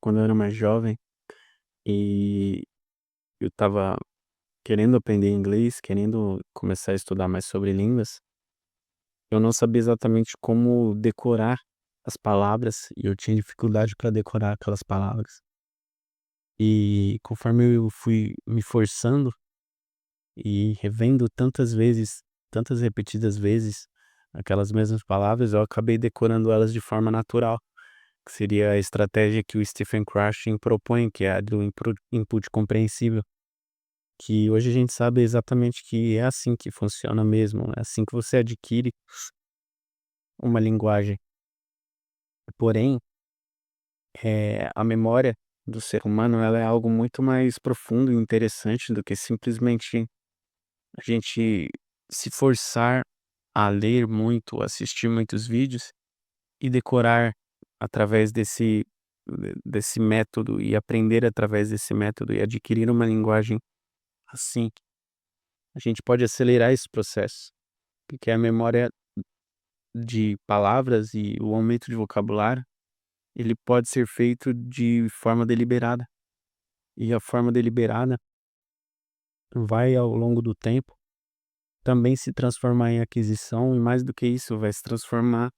quando eu era mais jovem e eu estava querendo aprender inglês, querendo começar a estudar mais sobre línguas. Eu não sabia exatamente como decorar as palavras e eu tinha dificuldade para decorar aquelas palavras. E conforme eu fui me forçando e revendo tantas vezes, tantas repetidas vezes, aquelas mesmas palavras, eu acabei decorando elas de forma natural, que seria a estratégia que o Stephen Krashen propõe, que é a do input compreensível, que hoje a gente sabe exatamente que é assim que funciona mesmo, é assim que você adquire uma linguagem. Porém, a memória do ser humano, ela é algo muito mais profundo e interessante do que simplesmente a gente se forçar a ler muito, assistir muitos vídeos e decorar através desse método e aprender através desse método e adquirir uma linguagem assim. A gente pode acelerar esse processo, porque a memória de palavras e o aumento de vocabulário, ele pode ser feito de forma deliberada. E a forma deliberada vai, ao longo do tempo, também se transformar em aquisição e, mais do que isso, vai se transformar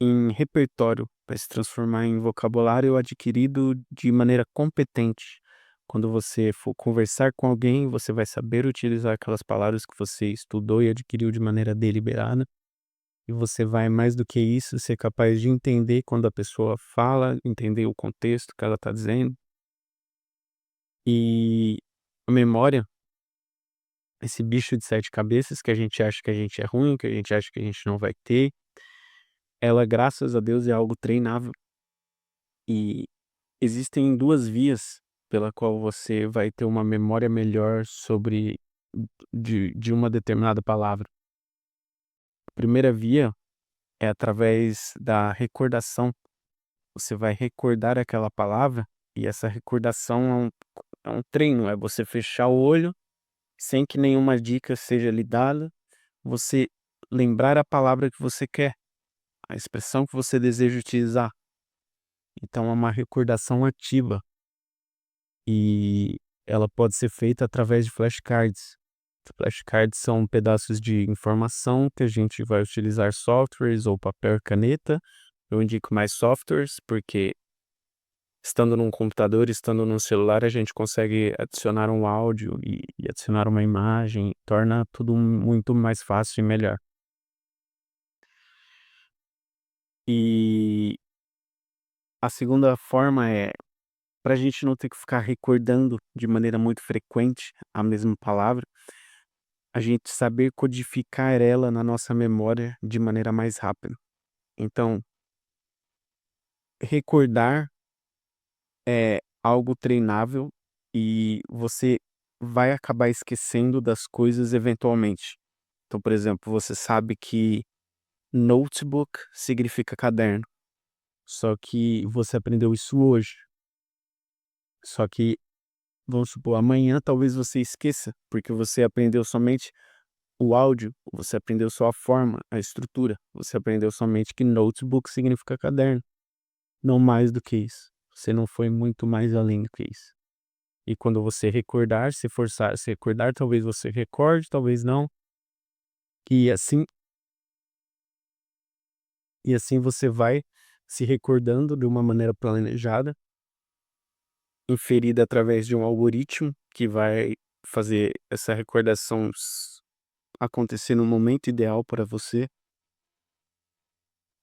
em repertório, vai se transformar em vocabulário adquirido de maneira competente. Quando você for conversar com alguém, você vai saber utilizar aquelas palavras que você estudou e adquiriu de maneira deliberada. E você vai, mais do que isso, ser capaz de entender quando a pessoa fala, entender o contexto que ela está dizendo. E a memória, esse bicho de 7 cabeças que a gente acha que a gente é ruim, que a gente acha que a gente não vai ter, ela, graças a Deus, é algo treinável. E existem 2 vias pela qual você vai ter uma memória melhor sobre de uma determinada palavra. A primeira via é através da recordação. Você vai recordar aquela palavra e essa recordação é um treino, é você fechar o olho sem que nenhuma dica seja lhe dada, você lembrar a palavra que você quer, a expressão que você deseja utilizar. Então é uma recordação ativa e ela pode ser feita através de flashcards. Flashcards são pedaços de informação que a gente vai utilizar softwares ou papel e caneta. Eu indico mais softwares porque estando num computador, estando num celular, a gente consegue adicionar um áudio e adicionar uma imagem, torna tudo muito mais fácil e melhor. E a segunda forma é, para a gente não ter que ficar recordando de maneira muito frequente a mesma palavra, a gente saber codificar ela na nossa memória de maneira mais rápida. Então, recordar é algo treinável e você vai acabar esquecendo das coisas eventualmente. Então, por exemplo, você sabe que notebook significa caderno, só que você aprendeu isso hoje. Só que, vamos supor, amanhã talvez você esqueça, porque você aprendeu somente o áudio, você aprendeu só a forma, a estrutura. Você aprendeu somente que notebook significa caderno, não mais do que isso. Você não foi muito mais além do que isso. E quando você recordar, se forçar a se recordar, talvez você recorde, talvez não. E assim você vai se recordando de uma maneira planejada, inferida através de um algoritmo que vai fazer essa recordação acontecer no momento ideal para você.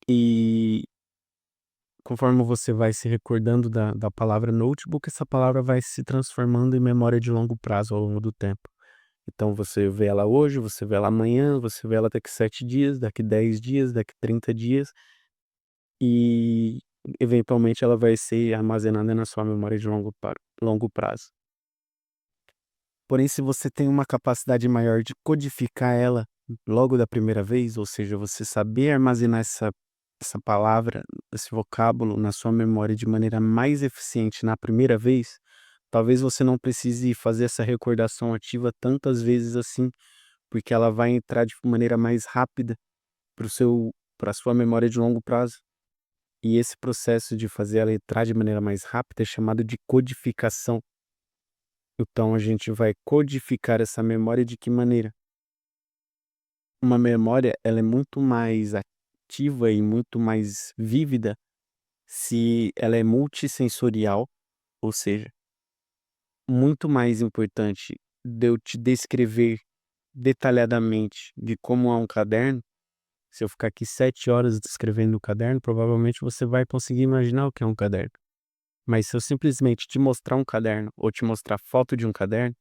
E conforme você vai se recordando da palavra notebook, essa palavra vai se transformando em memória de longo prazo ao longo do tempo. Então você vê ela hoje, você vê ela amanhã, você vê ela daqui 7 dias, daqui 10 dias, daqui 30 dias, e eventualmente ela vai ser armazenada na sua memória de longo prazo. Porém, se você tem uma capacidade maior de codificar ela logo da primeira vez, ou seja, você saber armazenar essa palavra, esse vocábulo na sua memória de maneira mais eficiente na primeira vez, talvez você não precise fazer essa recordação ativa tantas vezes assim, porque ela vai entrar de maneira mais rápida para sua memória de longo prazo. E esse processo de fazer ela entrar de maneira mais rápida é chamado de codificação. Então a gente vai codificar essa memória de que maneira? Uma memória, ela é muito mais ativa e muito mais vívida se ela é multissensorial, ou seja, muito mais importante de eu te descrever detalhadamente de como é um caderno. Se eu ficar aqui 7 horas descrevendo o caderno, provavelmente você vai conseguir imaginar o que é um caderno. Mas se eu simplesmente te mostrar um caderno ou te mostrar foto de um caderno,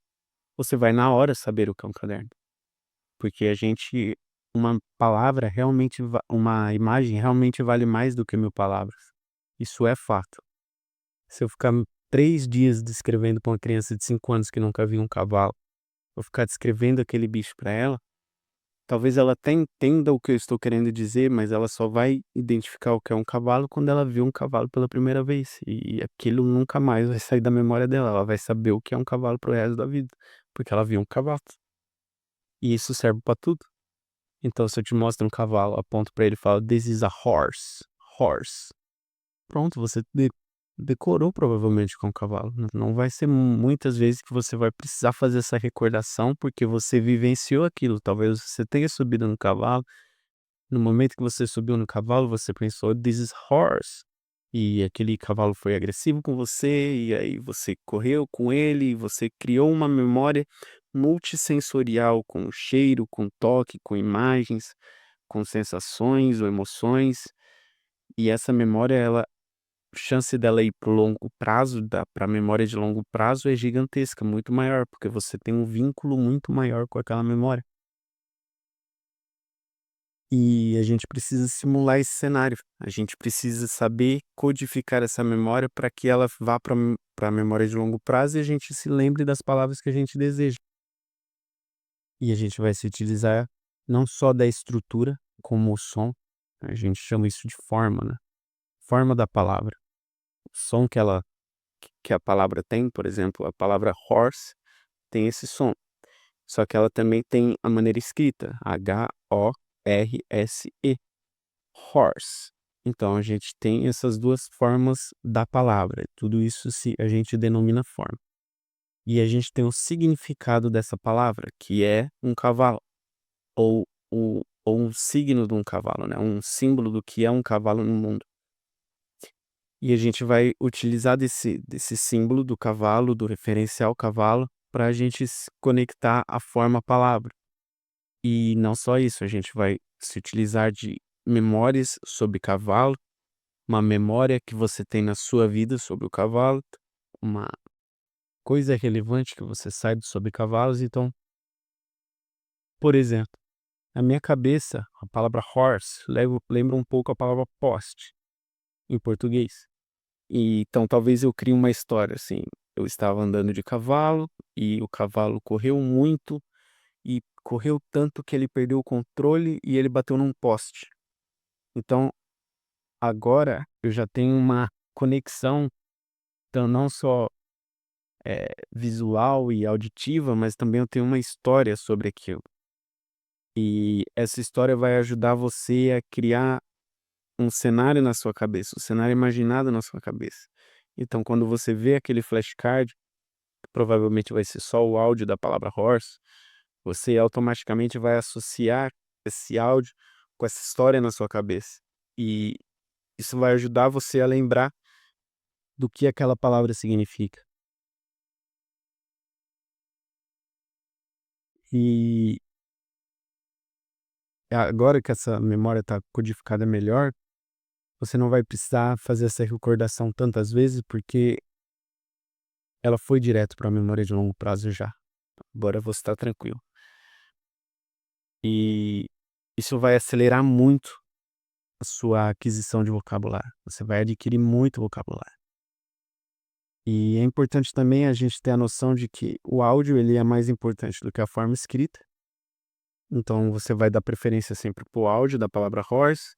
você vai na hora saber o que é um caderno. Porque uma palavra realmente, uma imagem realmente vale mais do que 1000 palavras. Isso é fato. Se eu ficar 3 dias descrevendo para uma criança de 5 anos que nunca viu um cavalo, eu ficar descrevendo aquele bicho para ela, talvez ela até entenda o que eu estou querendo dizer, mas ela só vai identificar o que é um cavalo quando ela viu um cavalo pela primeira vez. E aquilo nunca mais vai sair da memória dela. Ela vai saber o que é um cavalo pro resto da vida, porque ela viu um cavalo. E isso serve para tudo. Então, se eu te mostro um cavalo, aponto para ele e falo, "This is a horse. Horse." Pronto, você decorou provavelmente com o cavalo. Não vai ser muitas vezes que você vai precisar fazer essa recordação, porque você vivenciou aquilo. Talvez você tenha subido no cavalo. No momento que você subiu no cavalo, você pensou, "This is horse." E aquele cavalo foi agressivo com você, e aí você correu com ele, e você criou uma memória multissensorial, com cheiro, com toque, com imagens, com sensações ou emoções. E essa memória, ela chance dela ir para o longo prazo, para a memória de longo prazo é gigantesca, muito maior, porque você tem um vínculo muito maior com aquela memória. E a gente precisa simular esse cenário. A gente precisa saber codificar essa memória para que ela vá para a memória de longo prazo e a gente se lembre das palavras que a gente deseja. E a gente vai se utilizar não só da estrutura, como o som, a gente chama isso de forma, né? Forma da palavra. O som que a palavra tem, por exemplo, a palavra horse tem esse som. Só que ela também tem a maneira escrita, Horse. Horse. Então a gente tem essas 2 formas da palavra, tudo isso se a gente denomina forma. E a gente tem o significado dessa palavra, que é um cavalo, ou um signo de um cavalo, né, um símbolo do que é um cavalo no mundo. E a gente vai utilizar desse símbolo do cavalo, do referencial cavalo, para a gente se conectar à forma palavra. E não só isso, a gente vai se utilizar de memórias sobre cavalo, uma memória que você tem na sua vida sobre o cavalo, uma coisa relevante que você saiba sobre cavalos. Então, por exemplo, na minha cabeça, a palavra horse lembra um pouco a palavra poste em português. E então talvez eu crie uma história assim, eu estava andando de cavalo e o cavalo correu muito e correu tanto que ele perdeu o controle e ele bateu num poste. Então, agora eu já tenho uma conexão, então não só visual e auditiva, mas também eu tenho uma história sobre aquilo. E essa história vai ajudar você a criar um cenário na sua cabeça, um cenário imaginado na sua cabeça. Então, quando você vê aquele flashcard, que provavelmente vai ser só o áudio da palavra horse, você automaticamente vai associar esse áudio com essa história na sua cabeça. E isso vai ajudar você a lembrar do que aquela palavra significa. E agora que essa memória está codificada melhor, você não vai precisar fazer essa recordação tantas vezes, porque ela foi direto para a memória de longo prazo já. Agora você está tranquilo. E isso vai acelerar muito a sua aquisição de vocabulário. Você vai adquirir muito vocabulário. E é importante também a gente ter a noção de que o áudio ele é mais importante do que a forma escrita. Então você vai dar preferência sempre para o áudio da palavra horse.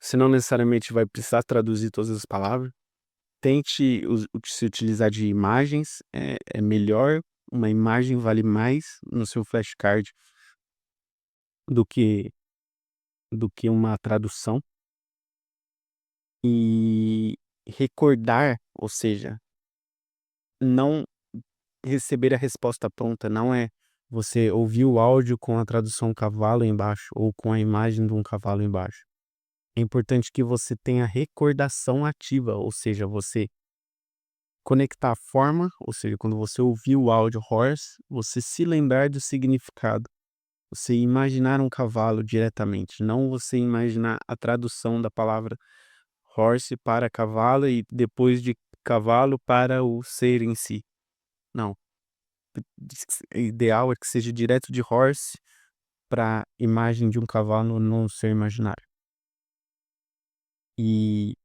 Você não necessariamente vai precisar traduzir todas as palavras. Tente se utilizar de imagens, é melhor, uma imagem vale mais no seu flashcard do que uma tradução. e recordar, ou seja, não receber a resposta pronta, não é você ouvir o áudio com a tradução cavalo embaixo ou com a imagem de um cavalo embaixo. É importante que você tenha recordação ativa, ou seja, você conectar a forma, ou seja, quando você ouvir o áudio horse, você se lembrar do significado. Você imaginar um cavalo diretamente, não você imaginar a tradução da palavra horse para cavalo e depois de cavalo para o ser em si. Não. Ideal é que seja direto de horse para imagem de um cavalo no seu imaginário. E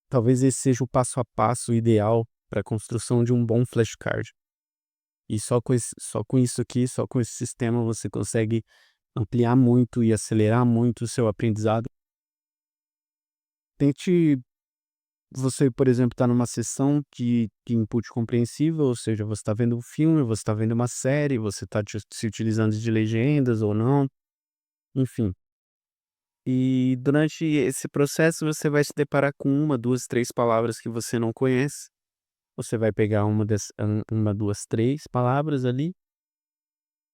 talvez esse seja o passo a passo ideal para a construção de um bom flashcard. E só com isso aqui, só com esse sistema você consegue ampliar muito e acelerar muito o seu aprendizado. Tente você, por exemplo, está numa sessão de input compreensível, ou seja, você está vendo um filme, você está vendo uma série, você está se utilizando de legendas ou não, enfim. E durante esse processo você vai se deparar com uma, 2, 3 palavras que você não conhece. Você vai pegar uma, 2, 3 palavras ali,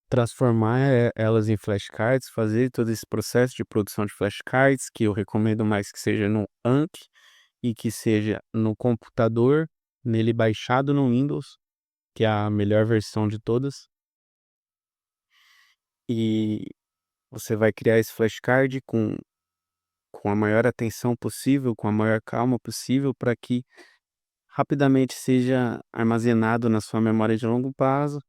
transformar elas em flashcards, fazer todo esse processo de produção de flashcards, que eu recomendo mais que seja no Anki e que seja no computador, nele baixado no Windows, que é a melhor versão de todas. E você vai criar esse flashcard com a maior atenção possível, com a maior calma possível, para que rapidamente seja armazenado na sua memória de longo prazo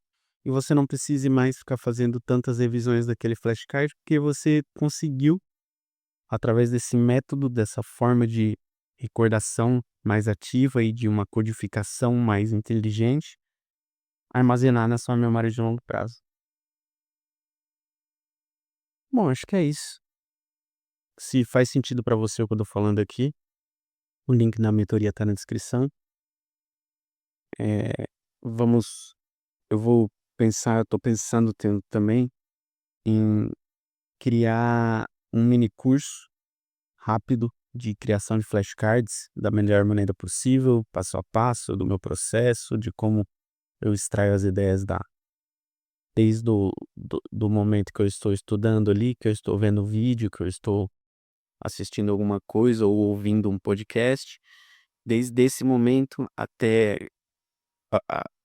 e você não precise mais ficar fazendo tantas revisões daquele flashcard, porque você conseguiu, através desse método, dessa forma de recordação mais ativa e de uma codificação mais inteligente, armazenar na sua memória de longo prazo. Bom, acho que é isso. Se faz sentido para você o que eu tô falando aqui, o link da mentoria tá na descrição. Eh, vamos eu vou pensar, eu tô pensando também em criar um mini curso rápido de criação de flashcards da melhor maneira possível, passo a passo do meu processo, de como eu extraio as ideias desde do momento que eu estou estudando ali, que eu estou vendo vídeo, que eu estou assistindo alguma coisa ou ouvindo um podcast, desde esse momento até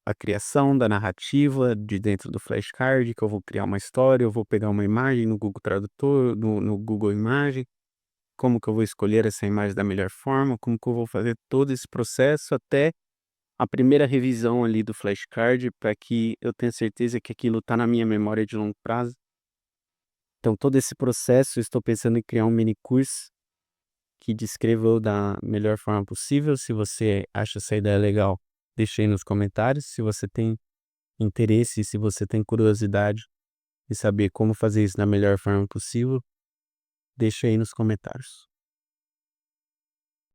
a criação da narrativa de dentro do flashcard, que eu vou criar uma história, eu vou pegar uma imagem no Google Tradutor, no Google Imagem, como que eu vou escolher essa imagem da melhor forma, como que eu vou fazer todo esse processo até a primeira revisão ali do flashcard, para que eu tenha certeza que aquilo está na minha memória de longo prazo. Então todo esse processo eu estou pensando em criar um mini curso que descreva da melhor forma possível. Se você acha essa ideia legal, deixe aí nos comentários. Se você tem interesse, se você tem curiosidade em saber como fazer isso da melhor forma possível, deixa aí nos comentários.